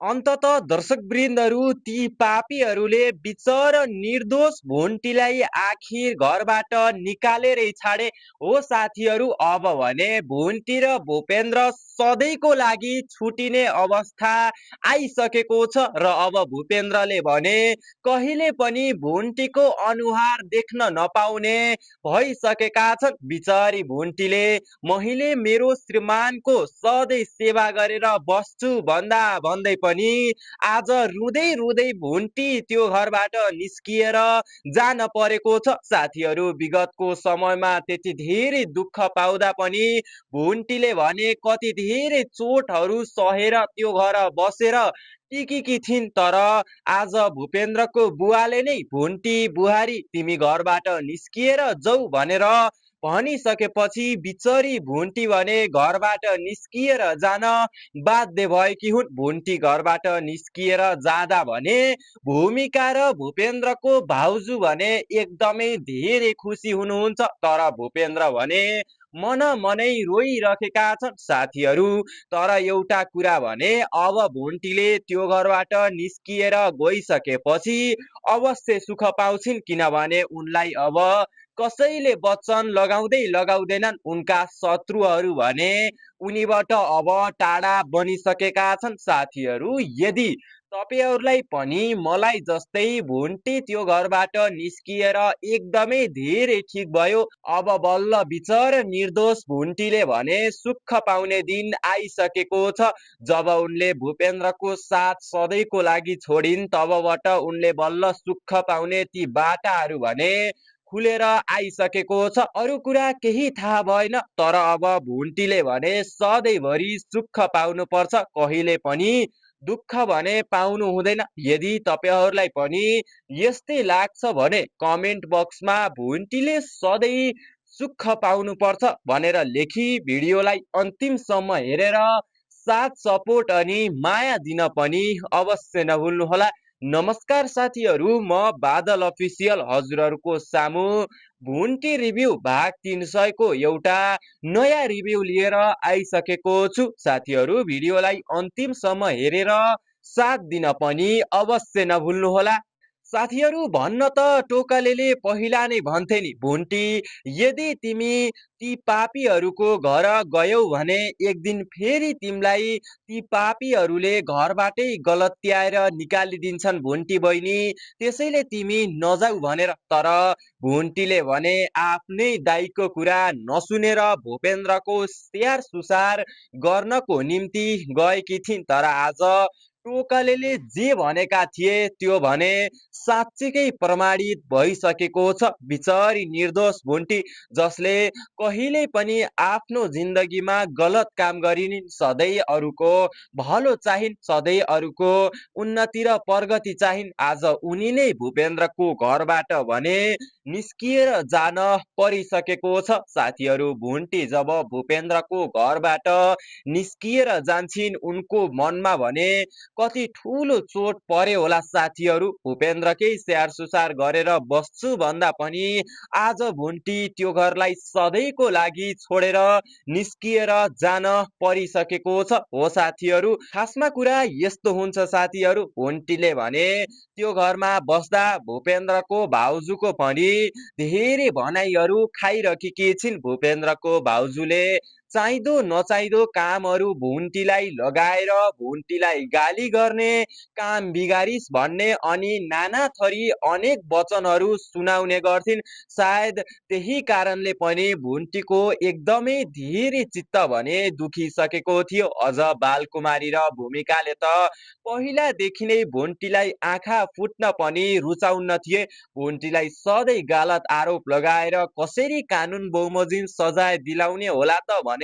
अन्तत दर्शकवृन्दहरू ती पापीहरूले बिचर निर्दोष भुन्टीलाई आखिर घरबाट निकालेरै छाडे हो साथीहरू। अब भने भुन्टी र भूपेन्द्र सधैँको लागि छुटिने अवस्था आइसकेको छ र अब भूपेन्द्रले भने कहिले पनि भुन्टीको अनुहार देख्न नपाउने भइसकेका छन्। बिचारी भुन्टीले मैले मेरो श्रीमानको सधैँ सेवा गरेर बस्छु भन्दा भन्दै पनि आज रुँदै रुँदै भुन्टी त्यो घरबाट निस्किएर जान परेको छ। साथीहरू, विगतको समयमा त्यति धेरै दुःख पाउँदा पनि भुन्टीले भने कति धेरै चोटहरू सहेर त्यो घर बसेर टिकेकी थिइन्। तर आज भूपेन्द्रको बुवाले नै भुन्टी बुहारी तिमी घरबाट निस्किएर जाऊ भनेर भनिसकेपछि बिचरी भुन्टी भने घरबाट निस्किएर जान बाध्य भएकी हुन्। भुन्टी घरबाट निस्किएर जाँदा भने भूमिका र भूपेन्द्रको भाउजू भने एकदमै धेरै खुसी हुनुहुन्छ। तर भूपेन्द्र भने मन मनै रोइरहेका छन्। साथीहरू, तर एउटा कुरा भने अब भुन्टीले त्यो घरबाट निस्किएर गइसकेपछि अवश्य सुख पाउँछिन्, किनभने उनलाई अब कसैले वचन लगाउँदैनन्। उनका शत्रुहरू भने उनीबाट अब टाढा बनिसकेका छन्। साथीहरू, यदि तपाईहरूलाई पनि मलाई जस्तै भुन्टी त्यो घरबाट निस्किएर एकदमै धेरै ठिक भयो, अब बल्ल बिचर निर्दोष भुन्टीले भने सुख पाउने दिन आइसकेको छ। जब उनले भूपेन्द्रको साथ सधैँको लागि छोडिन्, तबबाट उनले बल्ल सुख पाउने ती बाटाहरू भने खुलेर आइसकेको छ। अरू कुरा केही थाहा भएन, तर अब भुन्टीले भने सधैँभरि सुख पाउनु पर्छ, कहिले पनि दुःख भने पाउनु हुँदैन। यदि तपाईहरूलाई पनि यस्तै लाग्छ भने कमेन्ट बक्समा भुन्टीले सधैँ सुख पाउनु पर्छ भनेर लेखी भिडियोलाई अन्तिमसम्म हेरेर साथ सपोर्ट अनि माया दिन पनि अवश्य नभुल्नुहोला। नमस्कार साथीहरू, म बादल अफिसियल हजुरहरूको सामु भुन्टी रिभ्यू भाग 300 को एउटा नयाँ रिभ्यू लिएर आइसकेको छु। साथीहरू, भिडियोलाई अन्तिमसम्म हेरेर साथ दिन पनि अवश्य नभुल्नुहोला। साथीहरू, भन्न त टोकलेले पहिला नै भन्थे नि, भुन्टी यदि तिमी ती पापीहरूको घर गयौ भने एक दिन फेरि तिमीलाई ती पापीहरूले घरबाटै गलत्याएर निकालिदिन्छन् भुन्टी बहिनी, त्यसैले तिमी नजाऊ भनेर। तर भुन्टीले भने आफ्नै दाइको कुरा नसुनेर भूपेन्द्रको स्याहार सुसार गर्नको निम्ति गएकी थिइन्। तर आज टोकलेले जे भनेका थिए त्यो भने साँच्चीकै प्रमाणित भइसकेको छ। बिचरी निर्दोष भुन्टी, जसले कहिल्यै पनि आफ्नो जिन्दगीमा गलत काम गरिन्, सधैँ अरूको भलो चाहिन्, सधैँ अरूको उन्नति र प्रगति चाहिन्, आज उनी नै भूपेन्द्रको घरबाट भने निस्किएर जान परिसकेको छ। साथीहरू, भुन्टी जब भूपेन्द्रको घरबाट निस्किएर जान्छिन्, उनको मनमा भने कति ठुलो चोट पर्यो होला। साथीहरू, भूपेन्द्रकै स्याहार सुसार गरेर बस्छु भन्दा पनि आज भुन्टी त्यो घरलाई सधैँको लागि छोडेर निस्किएर जान परिसकेको छ। हो साथीहरू, खासमा कुरा यस्तो हुन्छ साथीहरू, भुन्टीले भने त्यो घरमा बस्दा भूपेन्द्रको भाउजूको पनि धेरै भनाइहरू खाइरहेकी छिन्। भूपेन्द्रको भाउजूले चाहिँदो नचाहिँदो कामहरू भुन्टीलाई लगाएर भुन्टीलाई गाली गर्ने, काम बिगारिस भन्ने अनि नाना थरी अनेक वचनहरू सुनाउने गर्थिन्। सायद त्यही कारणले पनि भुन्टीको एकदमै धेरै चित्त भने दुखिसकेको थियो। अझ बालकुमारी र भूमिकाले त पहिलादेखि नै भुन्टीलाई आँखा फुट्न पनि रुचाउन्न थिए। भुन्टीलाई सधैँ गलत आरोप लगाएर कसरी कानुन बमोजिम सजाय दिलाउने होला त भनेर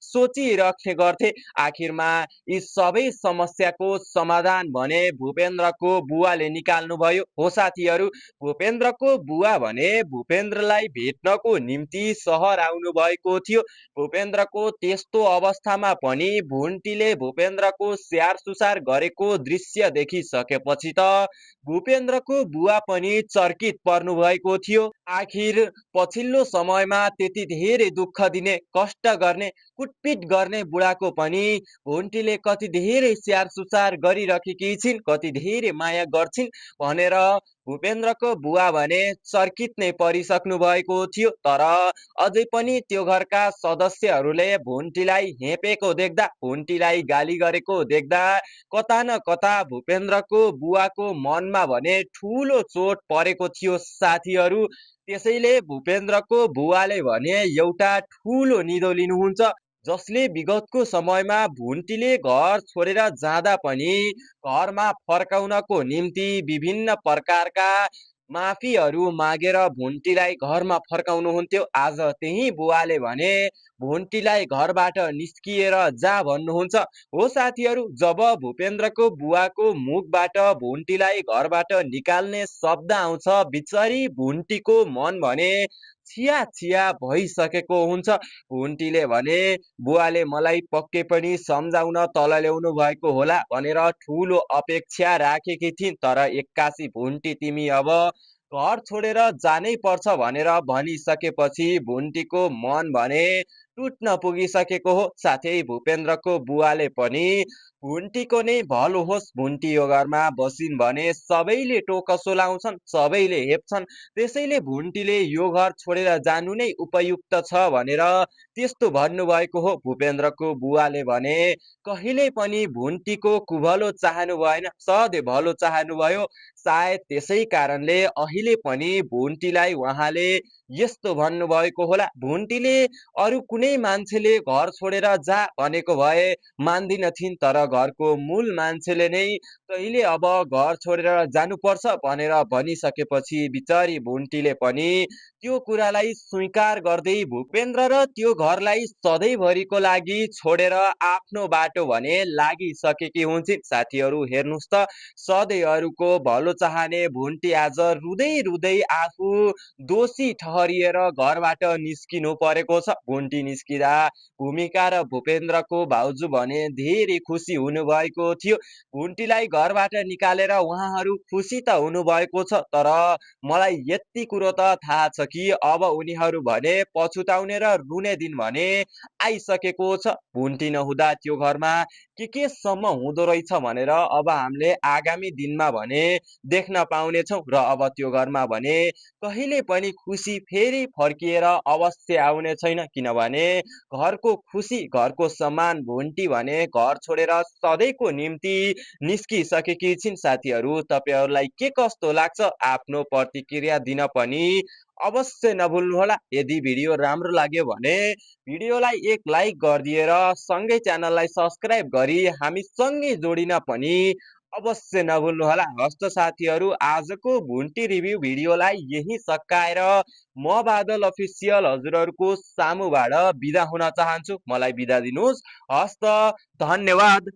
सोचिराख्ने गर्थे। आखिरमा यी सबै समस्याको समाधान भने भूपेन्द्रको बुवाले निकाल्नु भयो। हो साथीहरू, भूपेन्द्रको बुवा भने भूपेन्द्रलाई भेट्नको निम्ति सहर आउनु भएको थियो। भूपेन्द्रको त्यस्तो अवस्थामा पनि भुन्टीले भूपेन्द्रको स्याहार सुसार गरेको दृश्य देखिसकेपछि त भूपेन्द्रको बुवा पनि चर्कित पर्नु भएको थियो। आखिर पछिल्लो समयमा त्यति धेरै दुःख दिने, कष्ट गर्ने कुटपिट गर्ने बुढाको पनि भुन्टीले कति धेरै स्याहार सुसार गरिराखेकी छिन्, कति धेरै माया गर्छिन् भनेर भूपेन्द्रको बुवा भने चर्कित नै परिसक्नु भएको थियो। तर अझै पनि त्यो घरका सदस्यहरूले भुन्टीलाई हेपेको देख्दा, भुन्टीलाई गाली गरेको देख्दा कता न कता भूपेन्द्रको बुवाको मनमा भने ठुलो चोट परेको थियो साथीहरू। त्यसैले भूपेन्द्रको बुवाले भने एउटा ठुलो निधो लिनुहुन्छ, जसले विगतको समयमा भुन्टीले घर छोडेर जाँदा पनि घरमा फर्काउनको निम्ति विभिन्न प्रकारका माफीहरू मागेर भुन्टीलाई घरमा फर्काउनुहुन्थ्यो। आज त्यही बुवाले भने भुन्टीलाई घरबाट निस्किएर जा भन्नुहुन्छ। हो साथीहरू, जब भूपेन्द्रको बुवाको मुखबाट भुन्टीलाई घरबाट निकाल्ने शब्द आउँछ, बिचरी भुन्टीको मन भने छिया छिया भइसकेको हुन्छ। भुन्टीले भने बुवाले मलाई पक्कै पनि सम्झाउन तल ल्याउनु भएको होला भनेर ठुलो अपेक्षा राखेकी थिइन्। तर एक्कासी भुन्टी तिमी अब घर छोडेर जानै पर्छ भनेर भनिसकेपछि भुन्टीको मन भने टुट्न पुगिसकेको हो। साथै भूपेन्द्रको बुवाले पनि भुन्टीको नै भलो होस्, भुन्टी यो घरमा बसिन् भने सबैले टोकसो लाउँछन्, सबैले हेप्छन्, त्यसैले भुन्टीले यो घर छोडेर जानु नै उपयुक्त छ भनेर त्यस्तो भन्नुभएको हो। भूपेन्द्रको बुवाले भने कहिल्यै पनि भुन्टीको कुभलो चाहनु भएन, सधैँ भलो चाहनु भयो। सायद त्यसै कारणले अहिले पनि भुन्टीलाई उहाँले यस्तो भन्नुभएको होला। भुन्टीले अरू कुनै मान्छेले घर छोडेर जा भनेको भए मान्दिनथिन्, तर घरको मूल मान्छेले नै तैँले अब घर छोडेर जानुपर्छ भनेर भनिसकेपछि बिचारी भुन्टीले पनि त्यो कुरालाई स्वीकार गर्दै भूपेन्द्र र त्यो घरलाई सधैँभरिको लागि छोडेर आफ्नो बाटो भने लागिसकेकी हुन्छन्। साथीहरू हेर्नुहोस् त, सधैँहरूको भलो चाहने भुन्टी आज रुँदै रुँदै आफू दोषी ठहरिएर घरबाट निस्किनु परेको छ। भुन्टी निस्किँदा भूमिका र भूपेन्द्रको भाउजू भने धेरै खुसी हुनुभएको थियो। भुन्टीलाई घरबाट निकालेर उहाँहरू खुसी त हुनुभएको छ, तर मलाई यति कुरो त थाहा छ कि अब उनीहरू भने पछुताउने र रुने दिन भने आइसकेको छ। भुन्टी नहुँदा त्यो घरमा के सम्म हुँदो रहेछ भनेर अब हामीले आगामी दिनमा भने देख्न पाउनेछौँ। र अब त्यो घरमा भने कहिले पनि खुसी फेरि फर्किएर अवश्य आउने छैन, किनभने घरको खुसी, घरको सम्मान भुन्टी भने घर छोडेर सधैँको निम्ति निस्किसकेकी छिन्। साथीहरू, तपाईहरूलाई के कस्तो लाग्छ आफ्नो प्रतिक्रिया दिन पनि अवश्य नभुल्नुहोला। यदि भिडियो राम्रो लाग्यो भने भिडियोलाई एक लाइक गरिदिएर सँगै च्यानललाई सब्स्क्राइब गरी हामी सँगै जोडिन पनि अवश्य नभुल्नुहोला। हस्त साथीहरू, आजको भुन्टी रिभ्यू भिडियोलाई यही सकाएर म बादल अफिसियल हजुरहरूको सामुबाट बिदा हुन चाहन्छु। मलाई बिदा दिनुहोस्। हस्त, धन्यवाद।